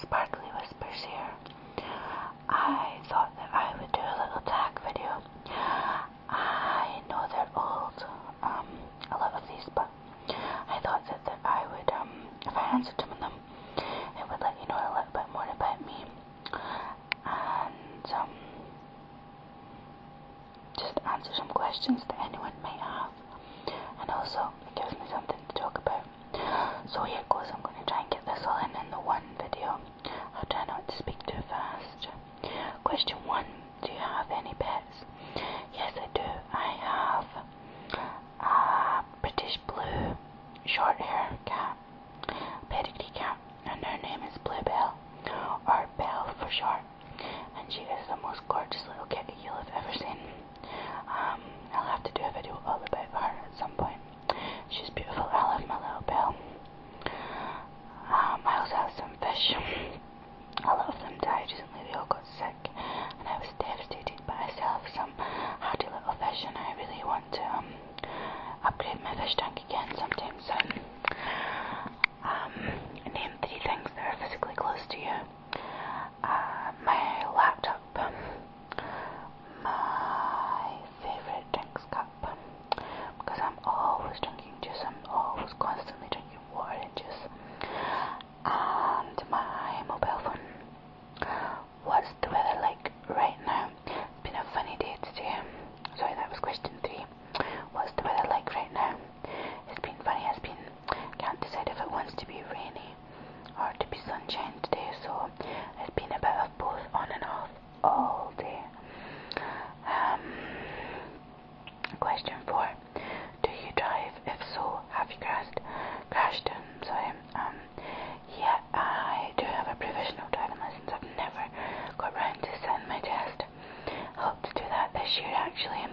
Sparkly Whispers here. I thought that I would do a little tag video. I know they're old, a lot of these, but I thought that I would, if I answered some of them, it would let you know a little bit more about me, and just answer some questions that anyone might have, and also it gives me something to talk about. So here it goes. I'm going to try and get this all in the one video. I'll try not to speak too fast. Question 1. Do you have any pets? Yes, I do. I have a British blue short hair cat, pedigree cat, and her name is Bluebell, or Belle for short, and she is the most gorgeous little kitty you'll have ever seen. I'll have to do a video all about her at some point. She's beautiful. I love my little Belle. I also have some fish. A lot of them died recently. They all got sick, and I was devastated. But I still have some hardy little fish, and I really want to upgrade my fish tank again sometime soon. Name 3 things that are physically close to you. My laptop, my favourite drinks cup, because I'm always drinking juice. I'm always constantly drinking water and juice. And my mobile phone. What's the weather like right now? It's been a funny day today. Sorry, that was question 3. What's the weather like right now? It's been funny. Can't decide if it wants to be rainy or to be sunshine today, so it's been a bit of both, on and off all day. Question 4. Do you drive? If so, have you crashed? Yeah, I do have a provisional driving license. I've never got round to sitting my test. I hope to do that this year, actually.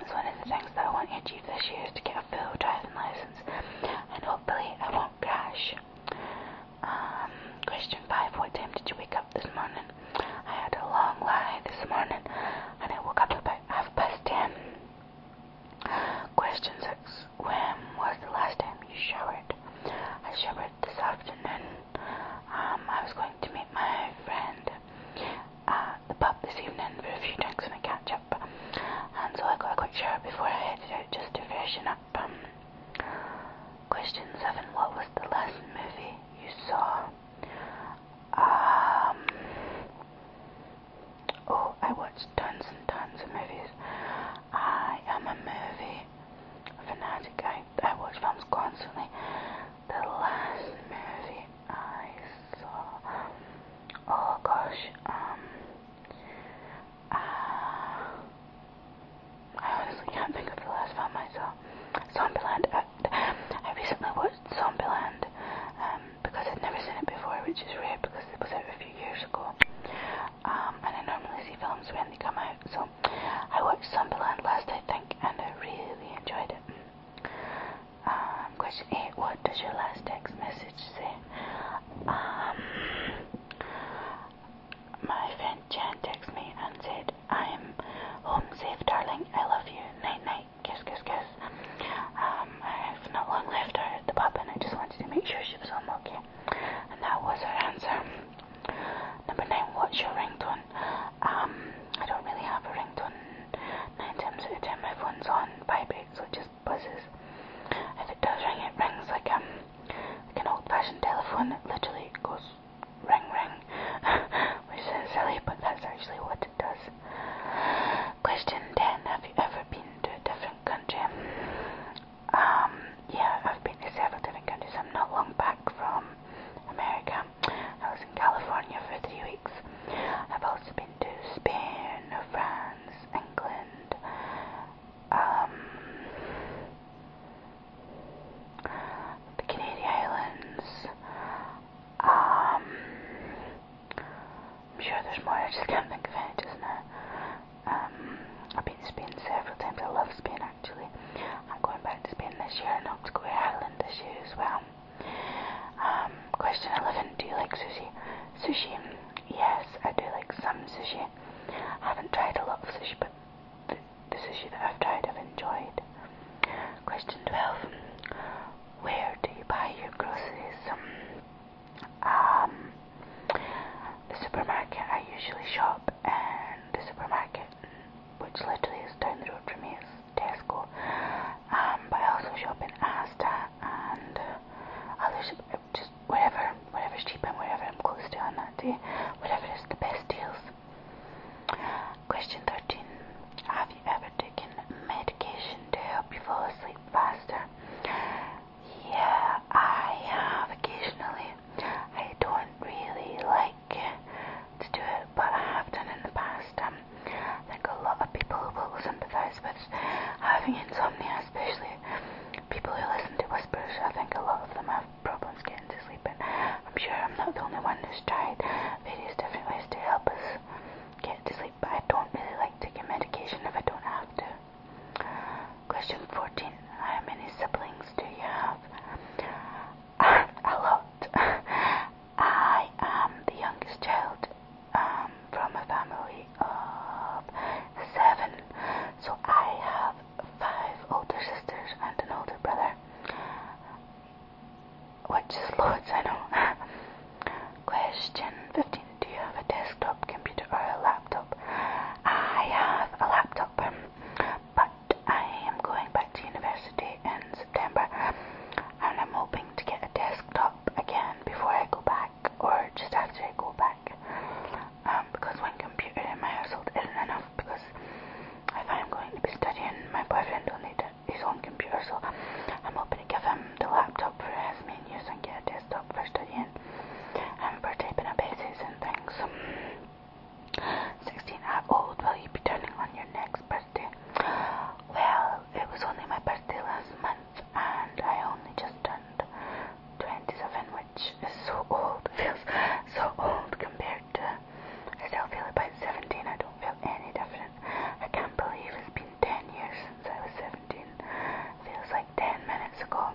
It's one of the things that I want to achieve this year, is to get a full driving license, and hopefully I won't crash. Question 5. What time did you wake up this morning? I had a long lie this morning, and I woke up about 10:30. Question 6. When was the last time you showered? I showered this afternoon. I was going to meet my friend at the pub this evening for a few drinks and a catch up, and so I got a quick shower before I headed out just to freshen up. Question 7. What was the last movie you saw? I watched tons and tons of movies. I am a movie fanatic. I watch films constantly. The last movie I saw, oh gosh, I honestly can't think of the last film I saw. Zombieland. I recently watched Zombieland, because I'd never seen it before, which is rare because it was out a few years ago. And I normally see films when they come out, so I watched Zombieland last, I think, and I really enjoyed it. Question 8. What does your last text message say? My friend Jan texted me and said, "I'm home safe, darling. I love you. Night night. Kiss, kiss, kiss." I've not long left her at the pub, and I just wanted to make sure she was home okay. And that was her answer. Number 9. What's your ringtone? I don't really have a ringtone. 9 times out of 10 my phone's on vibrate, so it just buzzes. If it does ring, it rings like an old-fashioned telephone. It literally goes ring ring, which sounds silly, but that's actually what it does. Question 10. Have you ever been to a different country? Yeah, I've been to several different countries. I'm not long back from America. I was in California for 3 weeks. I've also been to Spain, France, England, the Canary Islands, which is loads, I know. Question 15. Do you have a desktop computer or a laptop? I have a laptop, but I am going back to university in September, and I'm hoping to get a desktop again before I go back, or just after I go back, because one computer in my household isn't enough, because if I'm going to be studying, my boyfriend will need his own computer, so I'm hoping to give him the laptop for his main use and get a desktop for studying and for typing up essays and things. 16. How old will you be turning on your next birthday? Well, it was only my birthday last month, and I only just turned 27, which is so old. It feels so old compared to, I still feel about 17. I don't feel any different. I can't believe it's been 10 years since I was 17. Feels like 10 minutes ago.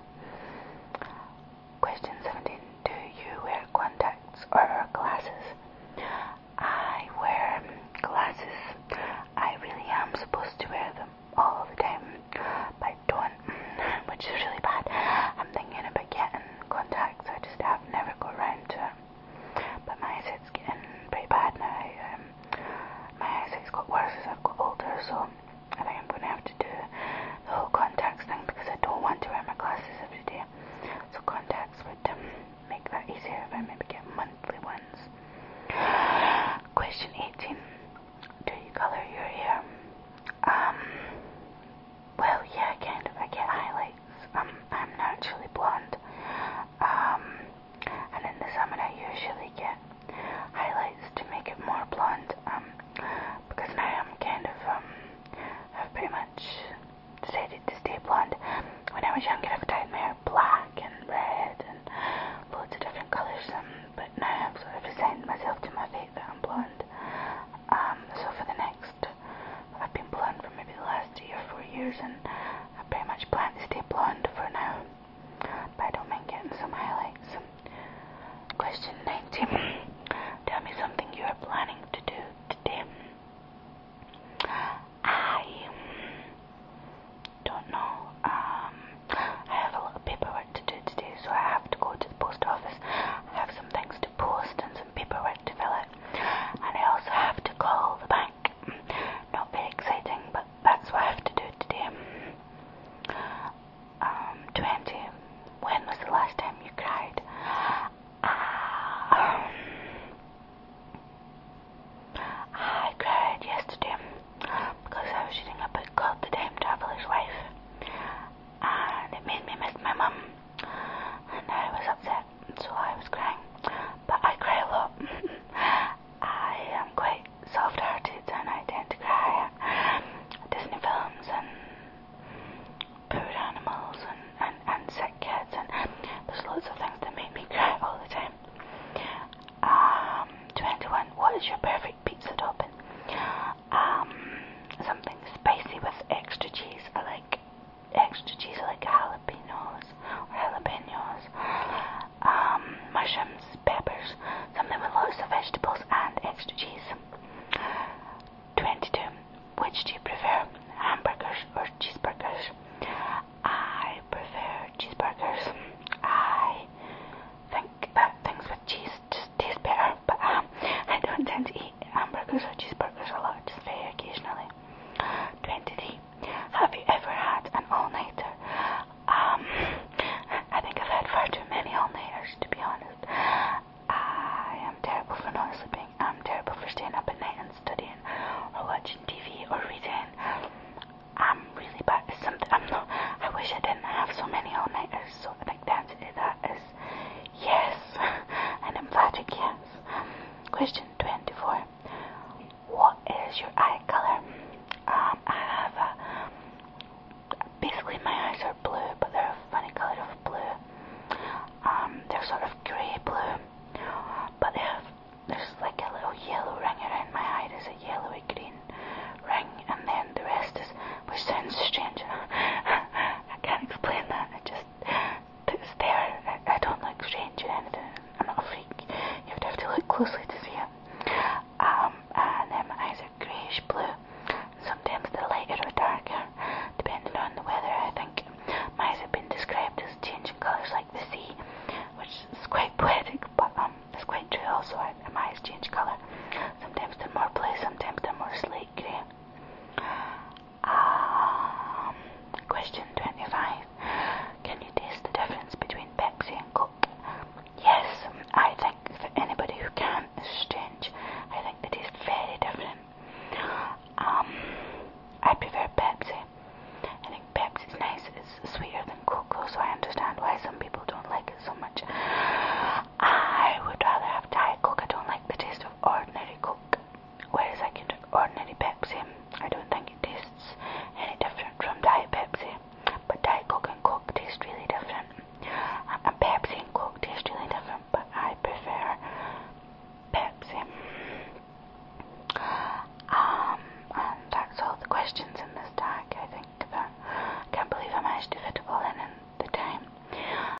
Question 17. Do you wear contacts or glasses? I wear glasses. I really am supposed to wear them all the time, but I don't, which is really bad. I'm thinking about getting contacts. I just have never got around to it. But my eyesight's getting pretty bad now. My eyesight's got worse as I've got older, so I think I'm going to have to do the whole contacts thing, because I don't want to wear my glasses every day. So contacts would make that easier if I maybe get monthly ones. Question 18. Do you colour your hair? Well, yeah, kind of. I get highlights. I'm naturally blonde. And in the summer I usually get highlights to make it more blonde. Because now I'm kind of, I've pretty much decided to stay blonde. When I was younger, I've dyed my hair black and red and loads of different colours. But now I've sort of resigned myself to my fate that I'm blonde. So for the next, I've been blonde for maybe the last 3 or 4 years, and I pretty much plan to stay blonde for now. But I don't mind getting some highlights. Question 19. Tell me something you are planning to do today. I don't know. I have a lot of paperwork to do today, so I have to go to the post office. I have some things to post and some paperwork to fill out, and I also have to call the bank. Not very exciting, but that's what I have to do today. 20. When was the last time you cried? I cried yesterday because I was reading a book called The Time Traveler's Wife, and it made me miss my mum, and I was upset, so I was crying. But I cry a lot. I am quite soft-hearted, and I tend to cry at Disney films and poor animals and sick kids, and there's loads of things that make me cry all the time. 21. What is your perfect pizza topping? Something spicy with extra cheese. I like extra cheese. I like jalapenos. Mushrooms, peppers, something with lots of vegetables and extra cheese. 22. Which do you prefer, hamburgers or cheeseburgers? I prefer cheeseburgers. I think that things with cheese just taste better, but I don't tend to eat hamburgers or cheeseburgers a lot, just very occasionally. 23. Have you ever had an all-nighter? I think I've had far too many all-nighters, to be honest. I am terrible for not sleeping. I'm terrible for staying up at night and studying or watching TV or reading. I'm really bad at something. I wish I didn't have so many all-nighters, so I think the answer to that is yes, an emphatic yes. Question